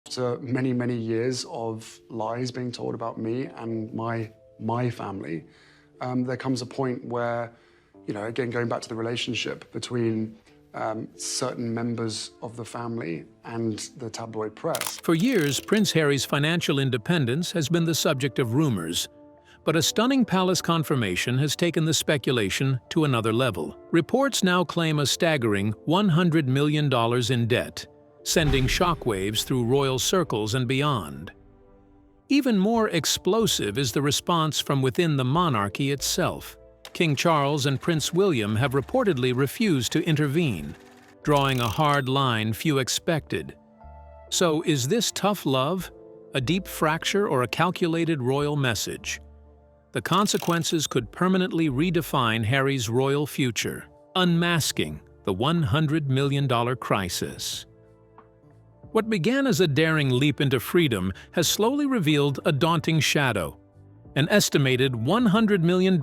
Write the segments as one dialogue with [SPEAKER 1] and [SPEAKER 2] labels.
[SPEAKER 1] After many, many years of lies being told about me and my family, there comes a point where, again, going back to the relationship between certain members of the family and the tabloid press.
[SPEAKER 2] For years, Prince Harry's financial independence has been the subject of rumors. But a stunning palace confirmation has taken the speculation to another level. Reports now claim a staggering $100 million in debt, sending shockwaves through royal circles and beyond. Even more explosive is the response from within the monarchy itself. King Charles and Prince William have reportedly refused to intervene, drawing a hard line few expected. So is this tough love, a deep fracture, or a calculated royal message? The consequences could permanently redefine Harry's royal future, unmasking the $100 million crisis. What began as a daring leap into freedom has slowly revealed a daunting shadow: an estimated $100 million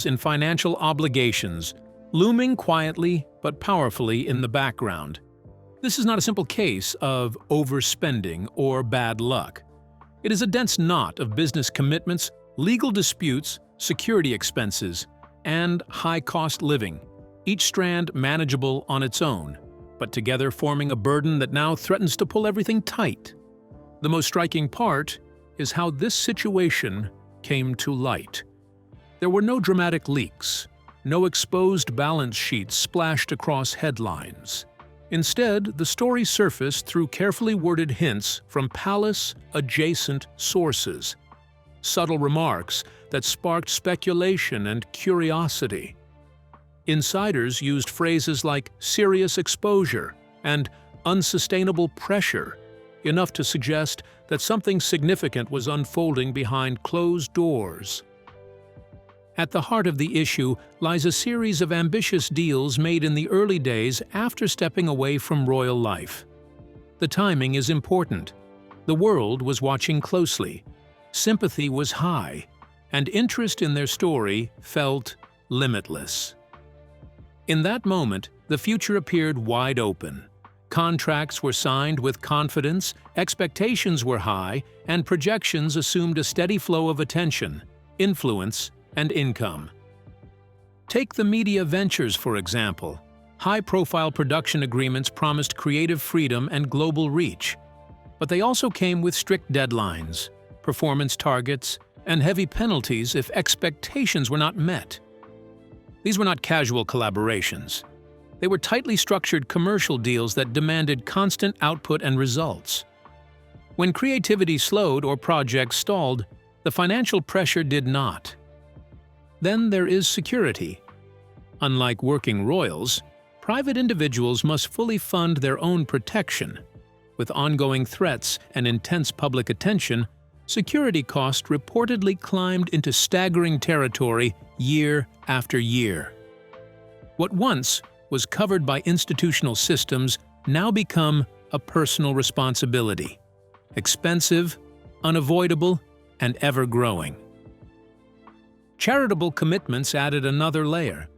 [SPEAKER 2] in financial obligations, looming quietly but powerfully in the background. This is not a simple case of overspending or bad luck. It is a dense knot of business commitments, legal disputes, security expenses, and high-cost living, each strand manageable on its own, but together forming a burden that now threatens to pull everything tight. The most striking part is how this situation came to light. There were no dramatic leaks, no exposed balance sheets splashed across headlines. Instead, the story surfaced through carefully worded hints from palace-adjacent sources, subtle remarks that sparked speculation and curiosity. Insiders used phrases like serious exposure and unsustainable pressure, enough to suggest that something significant was unfolding behind closed doors. At the heart of the issue lies a series of ambitious deals made in the early days after stepping away from royal life. The timing is important. The world was watching closely. Sympathy was high, and interest in their story felt limitless. In that moment, the future appeared wide open. Contracts were signed with confidence, expectations were high, and projections assumed a steady flow of attention, influence, and income. Take the media ventures, for example. High-profile production agreements promised creative freedom and global reach, but they also came with strict deadlines, performance targets, and heavy penalties if expectations were not met. These were not casual collaborations. They were tightly structured commercial deals that demanded constant output and results. When creativity slowed or projects stalled, the financial pressure did not. Then there is security. Unlike working royals, private individuals must fully fund their own protection. With ongoing threats and intense public attention, security costs reportedly climbed into staggering territory year after year. What once was covered by institutional systems now become a personal responsibility, expensive, unavoidable, and ever-growing. Charitable commitments added another layer.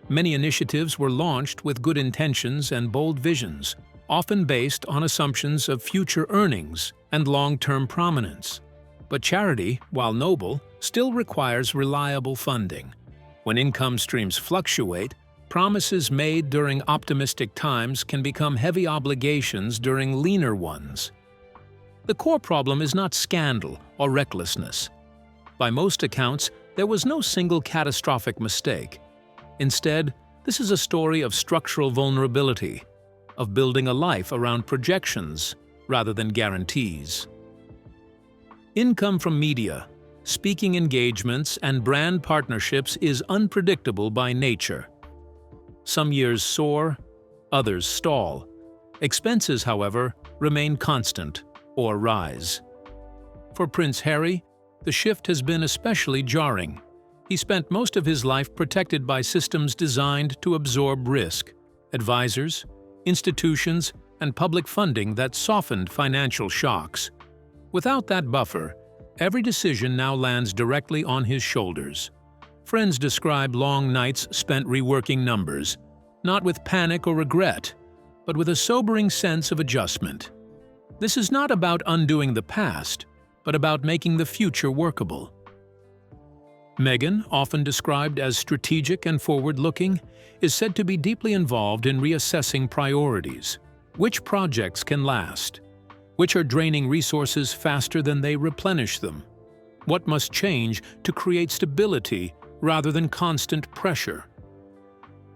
[SPEAKER 2] Many initiatives were launched with good intentions and bold visions, often based on assumptions of future earnings and long-term prominence. But charity, while noble, still requires reliable funding. When income streams fluctuate, promises made during optimistic times can become heavy obligations during leaner ones. The core problem is not scandal or recklessness. By most accounts, there was no single catastrophic mistake. Instead, this is a story of structural vulnerability, of building a life around projections rather than guarantees. Income from media, speaking engagements, and brand partnerships is unpredictable by nature. Some years soar, others stall. Expenses, however, remain constant or rise. For Prince Harry, the shift has been especially jarring. He spent most of his life protected by systems designed to absorb risk, advisors, institutions, and public funding that softened financial shocks. Without that buffer, every decision now lands directly on his shoulders. Friends describe long nights spent reworking numbers, not with panic or regret, but with a sobering sense of adjustment. This is not about undoing the past, but about making the future workable. Meghan, often described as strategic and forward-looking, is said to be deeply involved in reassessing priorities. Which projects can last? Which are draining resources faster than they replenish them? What must change to create stability rather than constant pressure?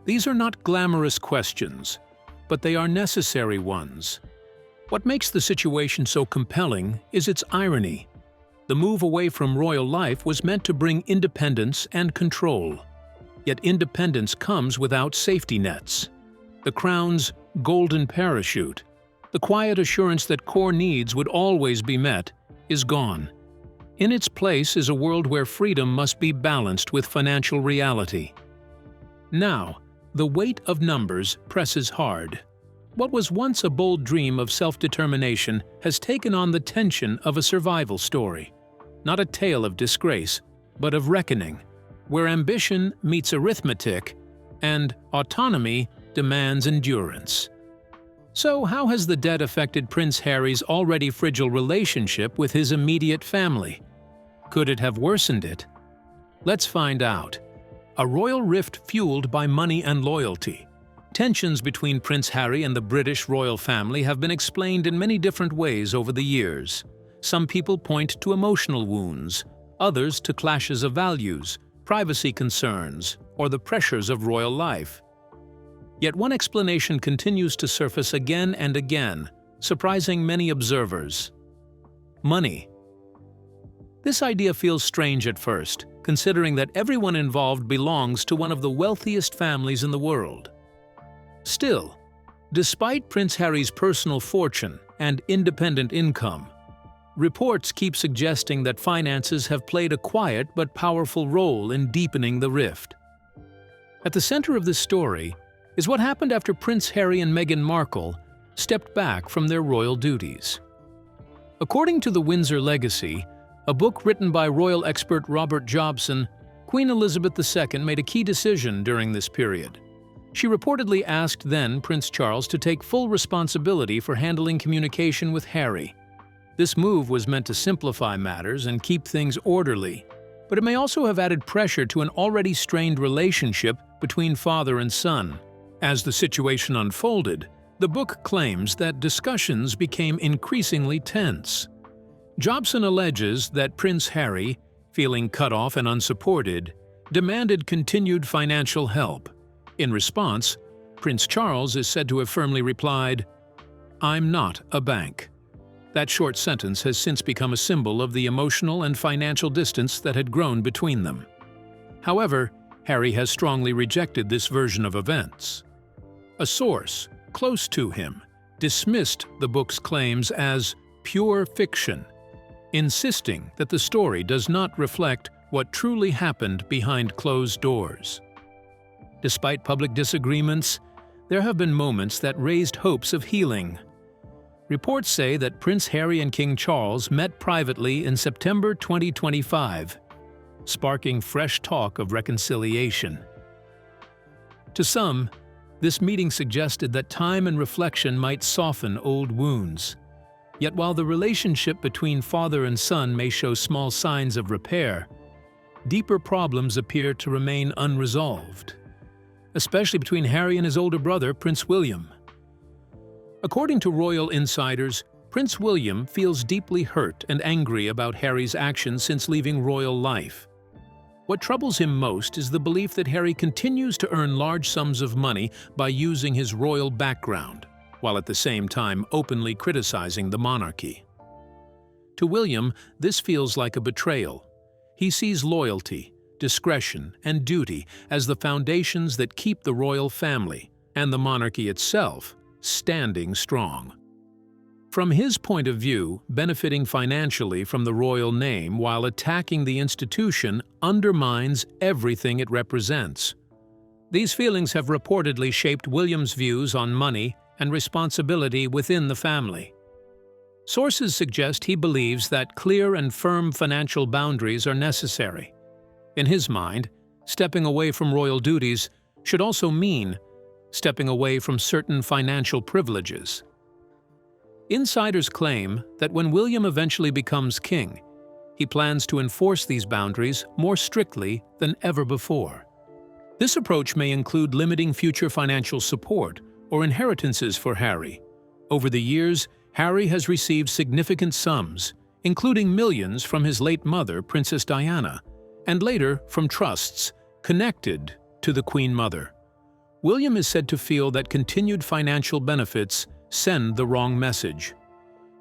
[SPEAKER 2] These are not glamorous questions, but they are necessary ones. What makes the situation so compelling is its irony. The move away from royal life was meant to bring independence and control. Yet independence comes without safety nets. The crown's golden parachute, the quiet assurance that core needs would always be met, is gone. In its place is a world where freedom must be balanced with financial reality. Now, the weight of numbers presses hard. What was once a bold dream of self-determination has taken on the tension of a survival story. Not a tale of disgrace, but of reckoning, where ambition meets arithmetic and autonomy demands endurance. So how has the debt affected Prince Harry's already fragile relationship with his immediate family? Could it have worsened it? Let's find out. A royal rift fueled by money and loyalty. Tensions between Prince Harry and the British royal family have been explained in many different ways over the years. Some people point to emotional wounds, others to clashes of values, privacy concerns, or the pressures of royal life. Yet one explanation continues to surface again and again, surprising many observers. Money. This idea feels strange at first, considering that everyone involved belongs to one of the wealthiest families in the world. Still, despite Prince Harry's personal fortune and independent income, reports keep suggesting that finances have played a quiet but powerful role in deepening the rift. At the center of this story is what happened after Prince Harry and Meghan Markle stepped back from their royal duties. According to the Windsor Legacy, a book written by royal expert Robert Jobson, Queen Elizabeth II made a key decision during this period. She reportedly asked then Prince Charles to take full responsibility for handling communication with Harry. This move was meant to simplify matters and keep things orderly, but it may also have added pressure to an already strained relationship between father and son. As the situation unfolded, the book claims that discussions became increasingly tense. Jobson alleges that Prince Harry, feeling cut off and unsupported, demanded continued financial help. In response, Prince Charles is said to have firmly replied, "I'm not a bank." That short sentence has since become a symbol of the emotional and financial distance that had grown between them. However, Harry has strongly rejected this version of events. A source close to him dismissed the book's claims as pure fiction, insisting that the story does not reflect what truly happened behind closed doors. Despite public disagreements, there have been moments that raised hopes of healing. Reports say that Prince Harry and King Charles met privately in September 2025, sparking fresh talk of reconciliation. To some, this meeting suggested that time and reflection might soften old wounds. Yet while the relationship between father and son may show small signs of repair, deeper problems appear to remain unresolved, especially between Harry and his older brother, Prince William. According to royal insiders, Prince William feels deeply hurt and angry about Harry's actions since leaving royal life. What troubles him most is the belief that Harry continues to earn large sums of money by using his royal background, while at the same time openly criticizing the monarchy. To William, this feels like a betrayal. He sees loyalty, discretion, and duty as the foundations that keep the royal family, and the monarchy itself, standing strong. From his point of view, benefiting financially from the royal name while attacking the institution undermines everything it represents. These feelings have reportedly shaped William's views on money and responsibility within the family. Sources suggest he believes that clear and firm financial boundaries are necessary. In his mind, stepping away from royal duties should also mean stepping away from certain financial privileges. Insiders claim that when William eventually becomes king, he plans to enforce these boundaries more strictly than ever before. This approach may include limiting future financial support or inheritances for Harry. Over the years, Harry has received significant sums, including millions from his late mother, Princess Diana, and later from trusts connected to the Queen Mother. William is said to feel that continued financial benefits send the wrong message.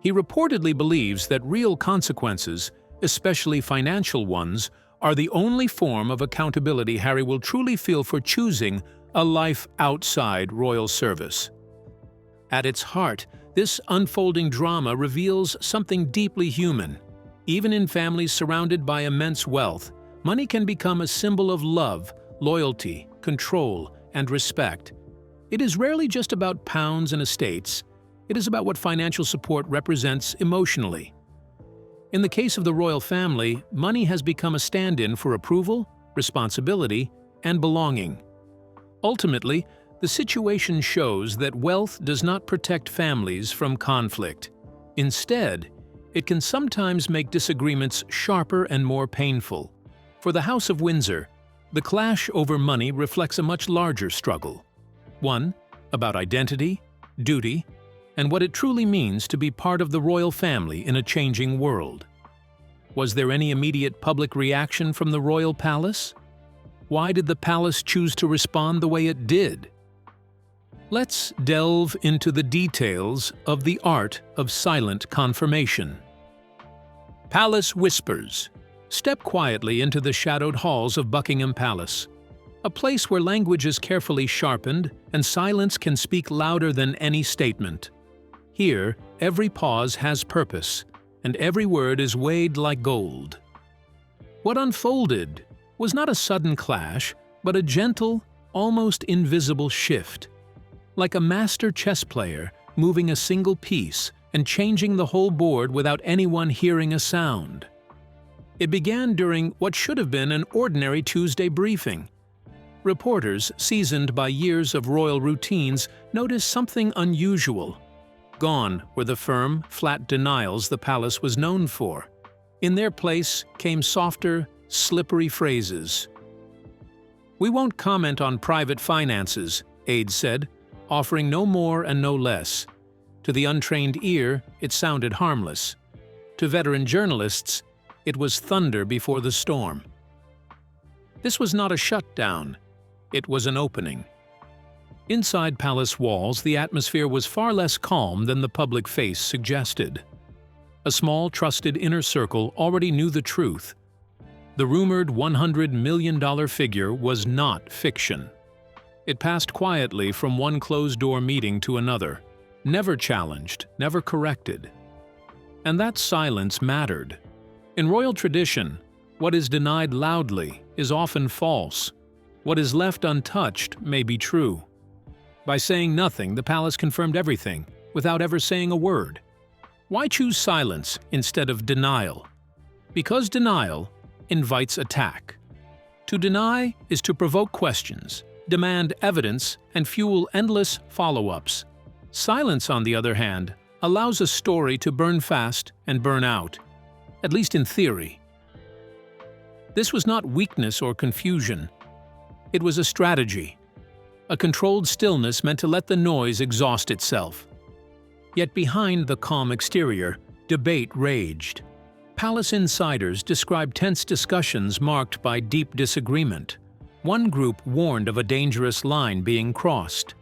[SPEAKER 2] He reportedly believes that real consequences, especially financial ones, are the only form of accountability Harry will truly feel for choosing a life outside royal service. At its heart, this unfolding drama reveals something deeply human. Even in families surrounded by immense wealth, money can become a symbol of love, loyalty, control, and respect. It is rarely just about pounds and estates. It is about what financial support represents emotionally. In the case of the royal family, money has become a stand-in for approval, responsibility, and belonging. Ultimately, the situation shows that wealth does not protect families from conflict. Instead, it can sometimes make disagreements sharper and more painful. For the House of Windsor, the clash over money reflects a much larger struggle. One about identity, duty, and what it truly means to be part of the royal family in a changing world. Was there any immediate public reaction from the royal palace? Why did the palace choose to respond the way it did? Let's delve into the details of the art of silent confirmation. Palace Whispers. Step quietly into the shadowed halls of Buckingham Palace, a place where language is carefully sharpened and silence can speak louder than any statement. Here, every pause has purpose, and every word is weighed like gold. What unfolded was not a sudden clash, but a gentle, almost invisible shift. Like a master chess player moving a single piece and changing the whole board without anyone hearing a sound. It began during what should have been an ordinary Tuesday briefing. Reporters, seasoned by years of royal routines, noticed something unusual. Gone were the firm, flat denials the palace was known for. In their place came softer, slippery phrases. "We won't comment on private finances," aides said, offering no more and no less. To the untrained ear, it sounded harmless. To veteran journalists, it was thunder before the storm. This was not a shutdown. It was an opening. Inside palace walls, the atmosphere was far less calm than the public face suggested. A small, trusted inner circle already knew the truth. The rumored $100 million figure was not fiction. It passed quietly from one closed-door meeting to another, never challenged, never corrected. And that silence mattered. In royal tradition, what is denied loudly is often false. What is left untouched may be true. By saying nothing, the palace confirmed everything, without ever saying a word. Why choose silence instead of denial? Because denial invites attack. To deny is to provoke questions, demand evidence, and fuel endless follow-ups. Silence, on the other hand, allows a story to burn fast and burn out, at least in theory. This was not weakness or confusion. It was a strategy, a controlled stillness meant to let the noise exhaust itself. Yet behind the calm exterior, debate raged. Palace insiders described tense discussions marked by deep disagreement. One group warned of a dangerous line being crossed.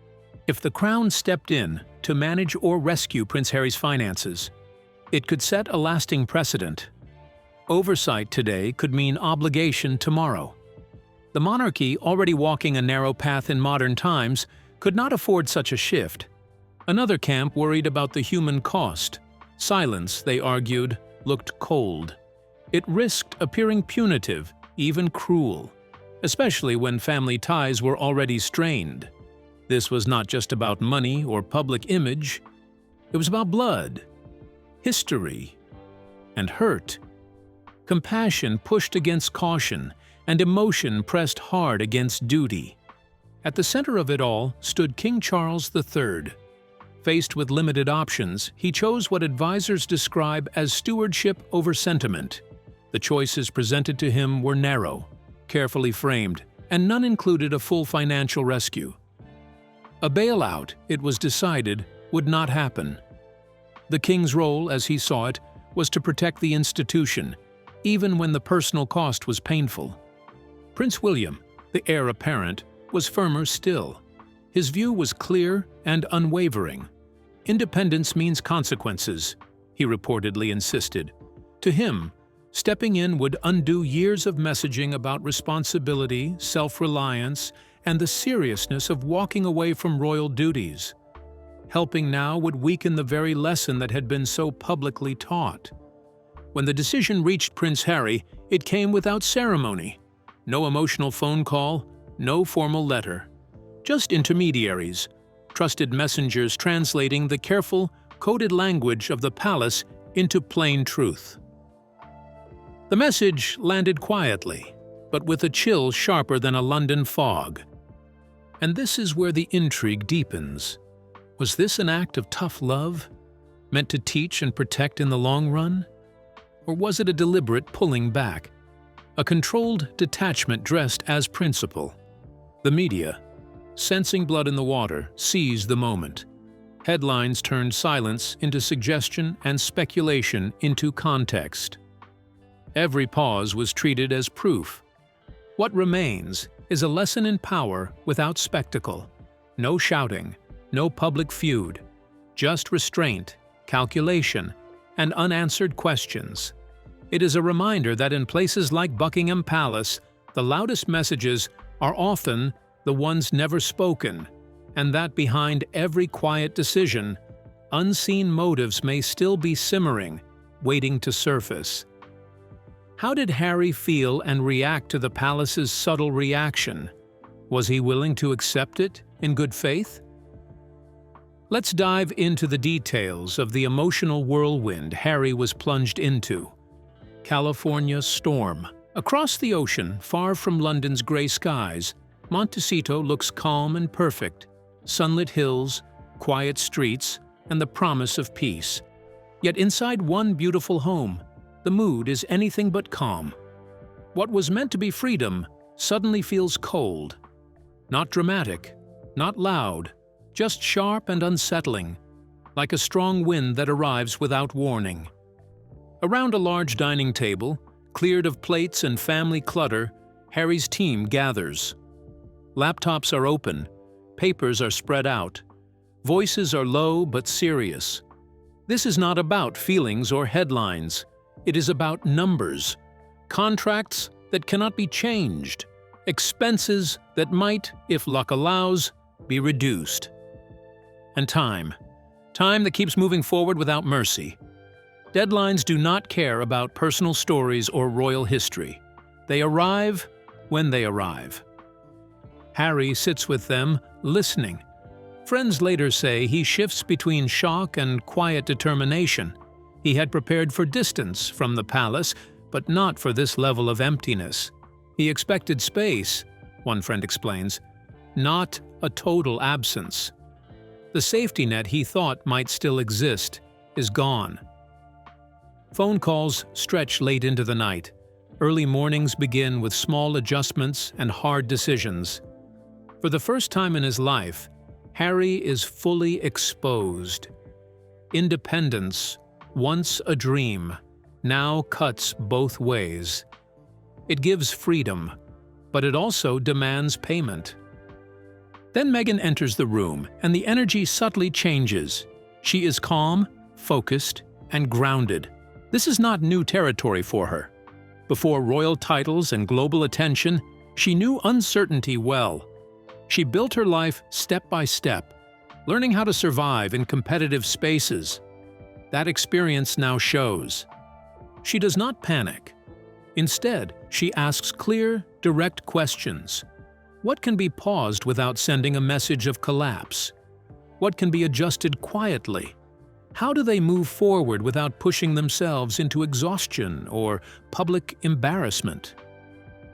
[SPEAKER 2] If the Crown stepped in to manage or rescue Prince Harry's finances, it could set a lasting precedent. Oversight today could mean obligation tomorrow. The monarchy, already walking a narrow path in modern times, could not afford such a shift. Another camp worried about the human cost. Silence, they argued, looked cold. It risked appearing punitive, even cruel, especially when family ties were already strained. This was not just about money or public image. It was about blood, history, and hurt. Compassion pushed against caution, and emotion pressed hard against duty. At the center of it all stood King Charles III. Faced with limited options, he chose what advisors describe as stewardship over sentiment. The choices presented to him were narrow, carefully framed, and none included a full financial rescue. A bailout, it was decided, would not happen. The king's role, as he saw it, was to protect the institution, even when the personal cost was painful. Prince William, the heir apparent, was firmer still. His view was clear and unwavering. Independence means consequences, he reportedly insisted. To him, stepping in would undo years of messaging about responsibility, self-reliance, and the seriousness of walking away from royal duties. Helping now would weaken the very lesson that had been so publicly taught. When the decision reached Prince Harry, it came without ceremony. No emotional phone call, no formal letter. Just intermediaries, trusted messengers translating the careful, coded language of the palace into plain truth. The message landed quietly, but with a chill sharper than a London fog. And this is where the intrigue deepens. Was this an act of tough love, meant to teach and protect in the long run? Or was it a deliberate pulling back, a controlled detachment dressed as principle? The media, sensing blood in the water, seized the moment. Headlines turned silence into suggestion and speculation into context. Every pause was treated as proof. What remains is a lesson in power without spectacle. No shouting, no public feud, just restraint, calculation, and unanswered questions. It is a reminder that in places like Buckingham Palace, the loudest messages are often the ones never spoken, and that behind every quiet decision, unseen motives may still be simmering, waiting to surface. How did Harry feel and react to the palace's subtle reaction? Was he willing to accept it in good faith? Let's dive into the details of the emotional whirlwind Harry was plunged into. California storm. Across the ocean, far from London's grey skies, Montecito looks calm and perfect. Sunlit hills, quiet streets, and the promise of peace. Yet inside one beautiful home, the mood is anything but calm. What was meant to be freedom suddenly feels cold. Not dramatic, not loud, just sharp and unsettling, like a strong wind that arrives without warning. Around a large dining table, cleared of plates and family clutter, Harry's team gathers. Laptops are open, papers are spread out, voices are low but serious. This is not about feelings or headlines. It is about numbers, contracts that cannot be changed, expenses that might, if luck allows, be reduced. And time that keeps moving forward without mercy. Deadlines do not care about personal stories or royal history. They arrive when they arrive. Harry sits with them, listening. Friends later say he shifts between shock and quiet determination. He had prepared for distance from the palace, but not for this level of emptiness. He expected space, one friend explains, not a total absence. The safety net he thought might still exist is gone. Phone calls stretch late into the night. Early mornings begin with small adjustments and hard decisions. For the first time in his life, Harry is fully exposed. Independence, once a dream, now cuts both ways. It gives freedom, but it also demands payment. Then Meghan enters the room, and the energy subtly changes. She is calm, focused, and grounded. This is not new territory for her. Before royal titles and global attention, she knew uncertainty well. She built her life step by step, learning how to survive in competitive spaces. That experience now shows. She does not panic. Instead, she asks clear, direct questions. What can be paused without sending a message of collapse? What can be adjusted quietly? How do they move forward without pushing themselves into exhaustion or public embarrassment?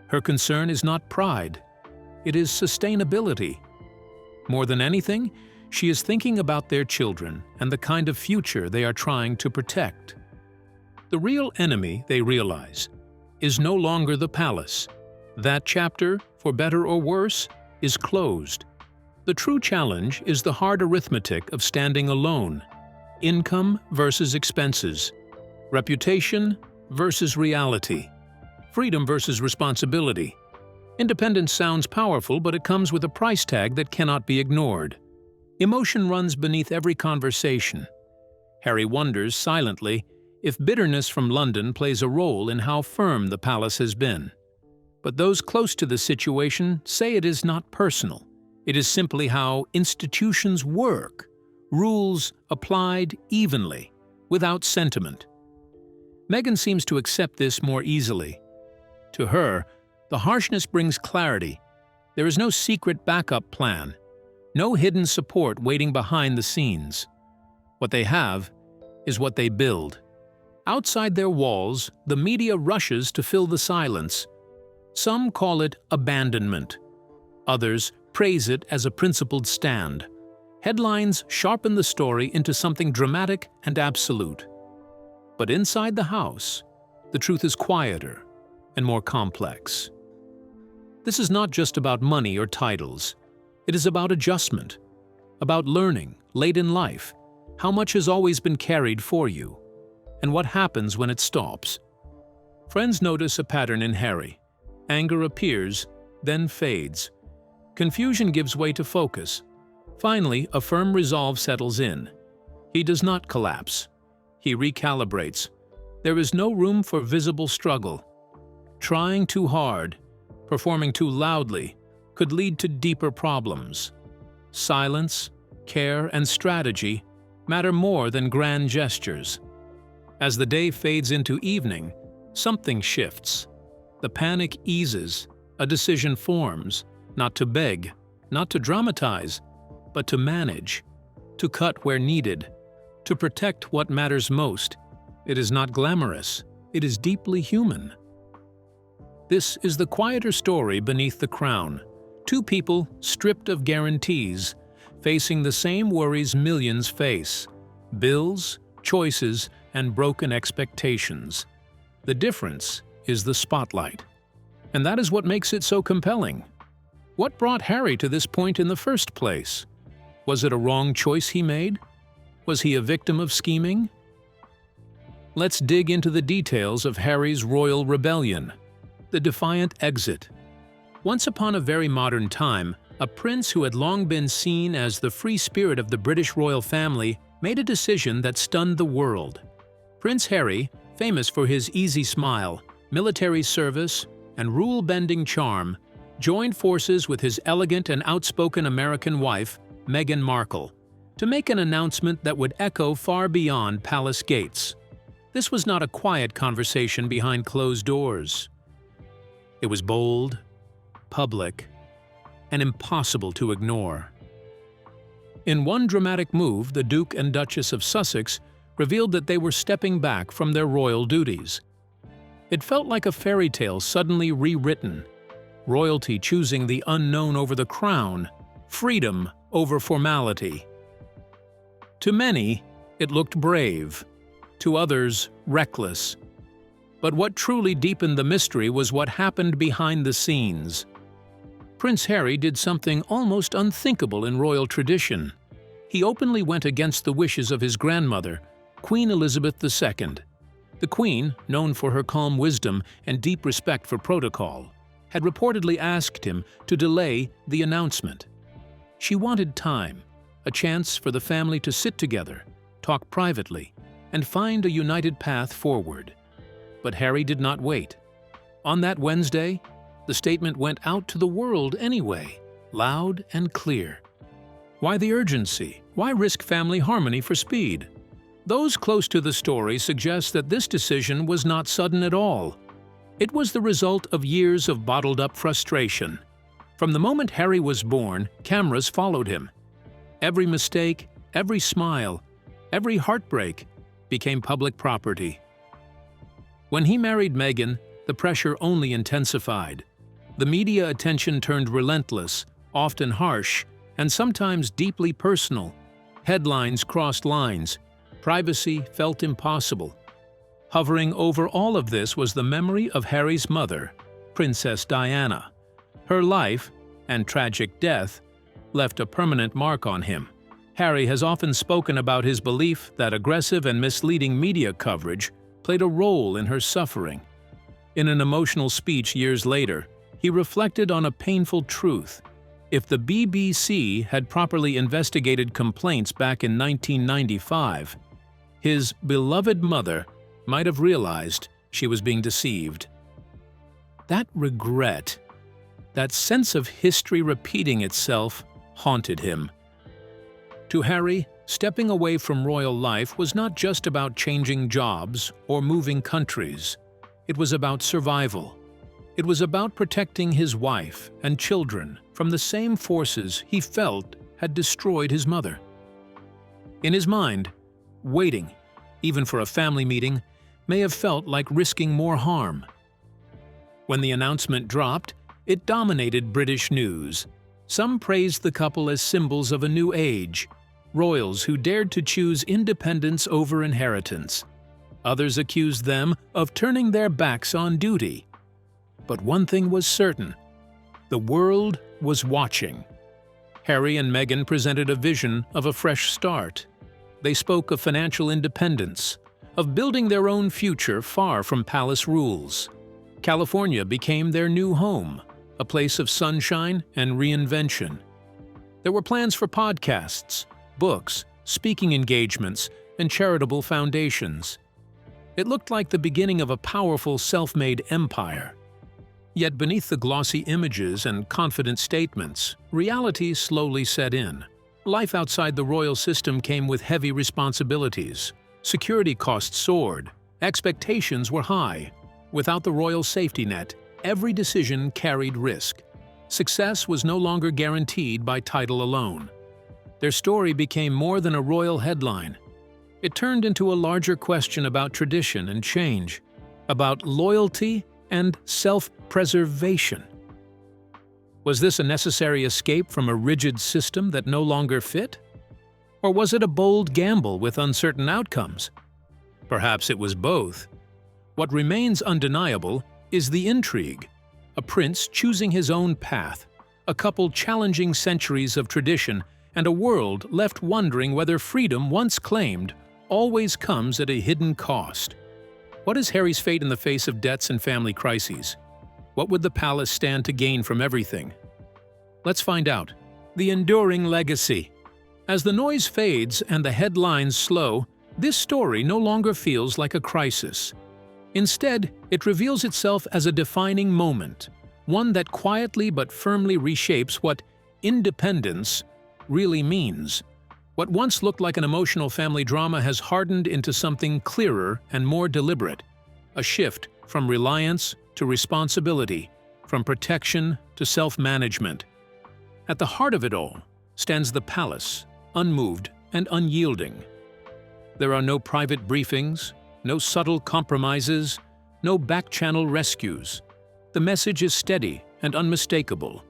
[SPEAKER 2] Her concern is not pride. It is sustainability. More than anything, She is thinking about their children and the kind of future they are trying to protect. The real enemy, they realize, is no longer the palace. That chapter, for better or worse, is closed. The true challenge is the hard arithmetic of standing alone. Income versus expenses. Reputation versus reality. Freedom versus responsibility. Independence sounds powerful, but it comes with a price tag that cannot be ignored. Emotion runs beneath every conversation. Harry wonders, silently, if bitterness from London plays a role in how firm the palace has been. But those close to the situation say it is not personal. It is simply how institutions work, rules applied evenly, without sentiment. Meghan seems to accept this more easily. To her, the harshness brings clarity. There is no secret backup plan, no hidden support waiting behind the scenes. What they have is what they build. Outside their walls, the media rushes to fill the silence. Some call it abandonment. Others praise it as a principled stand. Headlines sharpen the story into something dramatic and absolute. But inside the house, the truth is quieter and more complex. This is not just about money or titles. It is about adjustment, about learning late in life how much has always been carried for you, and what happens when it stops. Friends notice a pattern in Harry. Anger appears, then fades. Confusion gives way to focus. Finally, a firm resolve settles in. He does not collapse. He recalibrates. There is no room for visible struggle. Trying too hard, performing too loudly, could lead to deeper problems. Silence, care, and strategy matter more than grand gestures. As the day fades into evening, something shifts. The panic eases, a decision forms, not to beg, not to dramatize, but to manage, to cut where needed, to protect what matters most. It is not glamorous, it is deeply human. This is the quieter story beneath the crown. Two people stripped of guarantees, facing the same worries millions face: bills, choices, and broken expectations. The difference is the spotlight. And that is what makes it so compelling. What brought Harry to this point in the first place? Was it a wrong choice he made? Was he a victim of scheming? Let's dig into the details of Harry's royal rebellion, the defiant exit. Once upon a very modern time, a prince who had long been seen as the free spirit of the British royal family made a decision that stunned the world. Prince Harry, famous for his easy smile, military service, and rule-bending charm, joined forces with his elegant and outspoken American wife, Meghan Markle, to make an announcement that would echo far beyond palace gates. This was not a quiet conversation behind closed doors. It was bold, public, and impossible to ignore. In one dramatic move, the Duke and Duchess of Sussex revealed that they were stepping back from their royal duties. It felt like a fairy tale suddenly rewritten, royalty choosing the unknown over the crown, freedom over formality. To many, it looked brave, to others, reckless. But what truly deepened the mystery was what happened behind the scenes. Prince Harry did something almost unthinkable in royal tradition. He openly went against the wishes of his grandmother, Queen Elizabeth II. The Queen, known for her calm wisdom and deep respect for protocol, had reportedly asked him to delay the announcement. She wanted time, a chance for the family to sit together, talk privately, and find a united path forward. But Harry did not wait. On that Wednesday, the statement went out to the world anyway, loud and clear. Why the urgency? Why risk family harmony for speed? Those close to the story suggest that this decision was not sudden at all. It was the result of years of bottled-up frustration. From the moment Harry was born, cameras followed him. Every mistake, every smile, every heartbreak became public property. When he married Meghan, the pressure only intensified. The media attention turned relentless, often harsh, and sometimes deeply personal. Headlines crossed lines. Privacy felt impossible. Hovering over all of this was the memory of Harry's mother, Princess Diana. Her life, and tragic death, left a permanent mark on him. Harry has often spoken about his belief that aggressive and misleading media coverage played a role in her suffering. In an emotional speech years later, he reflected on a painful truth. If the BBC had properly investigated complaints back in 1995, his beloved mother might have realized she was being deceived. That regret, that sense of history repeating itself, haunted him. To Harry, stepping away from royal life was not just about changing jobs or moving countries. It was about survival. It was about protecting his wife and children from the same forces he felt had destroyed his mother. In his mind, waiting, even for a family meeting, may have felt like risking more harm. When the announcement dropped, it dominated British news. Some praised the couple as symbols of a new age, royals who dared to choose independence over inheritance. Others accused them of turning their backs on duty. But one thing was certain: the world was watching. Harry and Meghan presented a vision of a fresh start. They spoke of financial independence, of building their own future far from palace rules. California became their new home, a place of sunshine and reinvention. There were plans for podcasts, books, speaking engagements, and charitable foundations. It looked like the beginning of a powerful self-made empire. Yet beneath the glossy images and confident statements, reality slowly set in. Life outside the royal system came with heavy responsibilities. Security costs soared. Expectations were high. Without the royal safety net, every decision carried risk. Success was no longer guaranteed by title alone. Their story became more than a royal headline. It turned into a larger question about tradition and change, about loyalty and self-preservation. Was this a necessary escape from a rigid system that no longer fit? Or was it a bold gamble with uncertain outcomes? Perhaps it was both. What remains undeniable is the intrigue. A prince choosing his own path, a couple challenging centuries of tradition, and a world left wondering whether freedom once claimed always comes at a hidden cost. What is Harry's fate in the face of debts and family crises? What would the palace stand to gain from everything? Let's find out. The enduring legacy. As the noise fades and the headlines slow, this story no longer feels like a crisis. Instead, it reveals itself as a defining moment, one that quietly but firmly reshapes what independence really means. What once looked like an emotional family drama has hardened into something clearer and more deliberate, a shift from reliance to responsibility, from protection to self-management. At the heart of it all stands the palace, unmoved and unyielding. There are no private briefings, no subtle compromises, no back-channel rescues. The message is steady and unmistakable.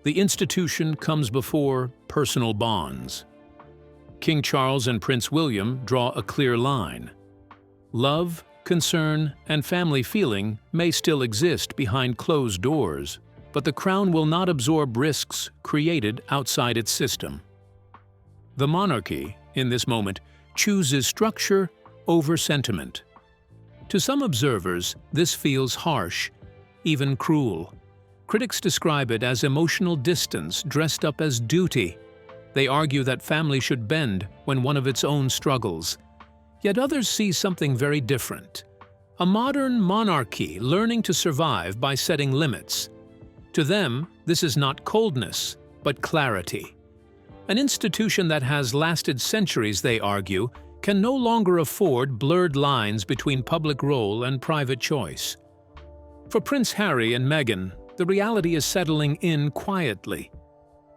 [SPEAKER 2] The institution comes before personal bonds. King Charles and Prince William draw a clear line. Love, concern, and family feeling may still exist behind closed doors, but the crown will not absorb risks created outside its system. The monarchy, in this moment, chooses structure over sentiment. To some observers, this feels harsh, even cruel. Critics describe it as emotional distance dressed up as duty. They argue that family should bend when one of its own struggles. Yet others see something very different. A modern monarchy learning to survive by setting limits. To them, this is not coldness, but clarity. An institution that has lasted centuries, they argue, can no longer afford blurred lines between public role and private choice. For Prince Harry and Meghan, the reality is settling in quietly.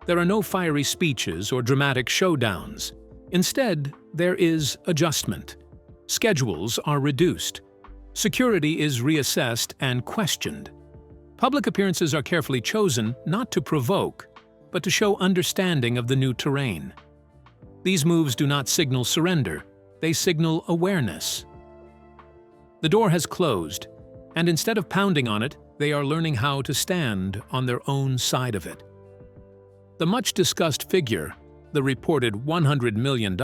[SPEAKER 2] There are no fiery speeches or dramatic showdowns. Instead, there is adjustment. Schedules are reduced. Security is reassessed and questioned. Public appearances are carefully chosen not to provoke, but to show understanding of the new terrain. These moves do not signal surrender, they signal awareness. The door has closed, and instead of pounding on it, they are learning how to stand on their own side of it. The much-discussed figure, the reported $100 million,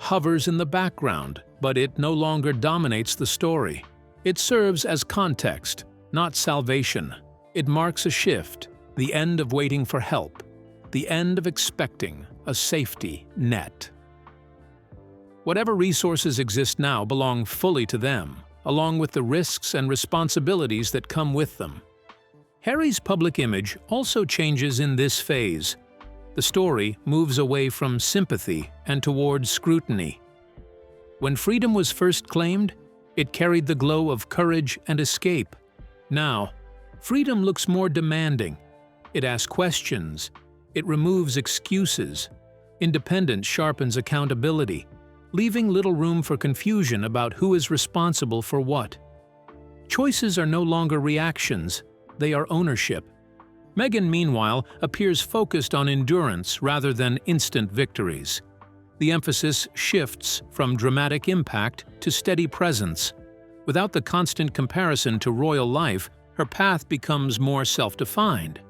[SPEAKER 2] hovers in the background, but it no longer dominates the story. It serves as context, not salvation. It marks a shift, the end of waiting for help, the end of expecting a safety net. Whatever resources exist now belong fully to them, along with the risks and responsibilities that come with them. Harry's public image also changes in this phase. The story moves away from sympathy and towards scrutiny. When freedom was first claimed, it carried the glow of courage and escape. Now, freedom looks more demanding. It asks questions. It removes excuses. Independence sharpens accountability, leaving little room for confusion about who is responsible for what. Choices are no longer reactions, they are ownership. Meghan, meanwhile, appears focused on endurance rather than instant victories. The emphasis shifts from dramatic impact to steady presence. Without the constant comparison to royal life, her path becomes more self-defined.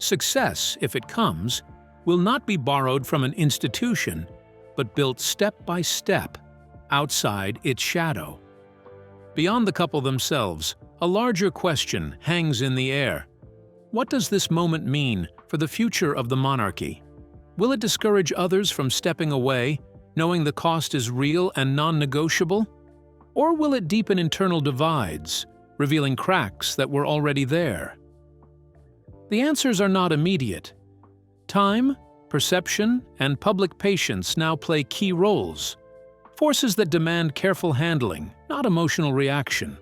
[SPEAKER 2] Success, if it comes, will not be borrowed from an institution, but built step by step, outside its shadow. Beyond the couple themselves, a larger question hangs in the air. What does this moment mean for the future of the monarchy? Will it discourage others from stepping away, knowing the cost is real and non-negotiable? Or will it deepen internal divides, revealing cracks that were already there? The answers are not immediate. Time, perception, and public patience now play key roles, forces that demand careful handling, not emotional reaction.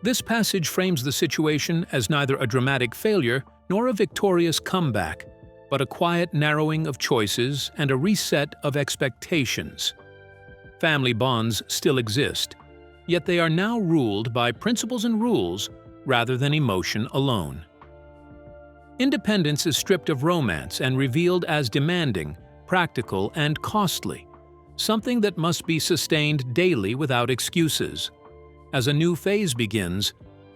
[SPEAKER 2] This passage frames the situation as neither a dramatic failure nor a victorious comeback, but a quiet narrowing of choices and a reset of expectations. Family bonds still exist, yet they are now ruled by principles and rules rather than emotion alone. Independence is stripped of romance and revealed as demanding, practical, and costly, something that must be sustained daily without excuses. As a new phase begins,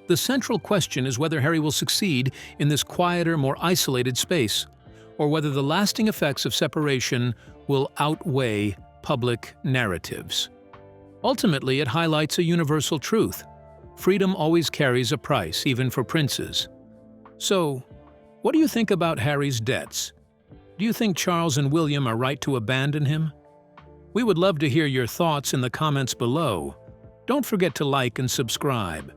[SPEAKER 2] the central question is whether Harry will succeed in this quieter, more isolated space, or whether the lasting effects of separation will outweigh public narratives. Ultimately, it highlights a universal truth. Freedom always carries a price, even for princes. So, what do you think about Harry's debts? Do you think Charles and William are right to abandon him? We would love to hear your thoughts in the comments below. Don't forget to like and subscribe.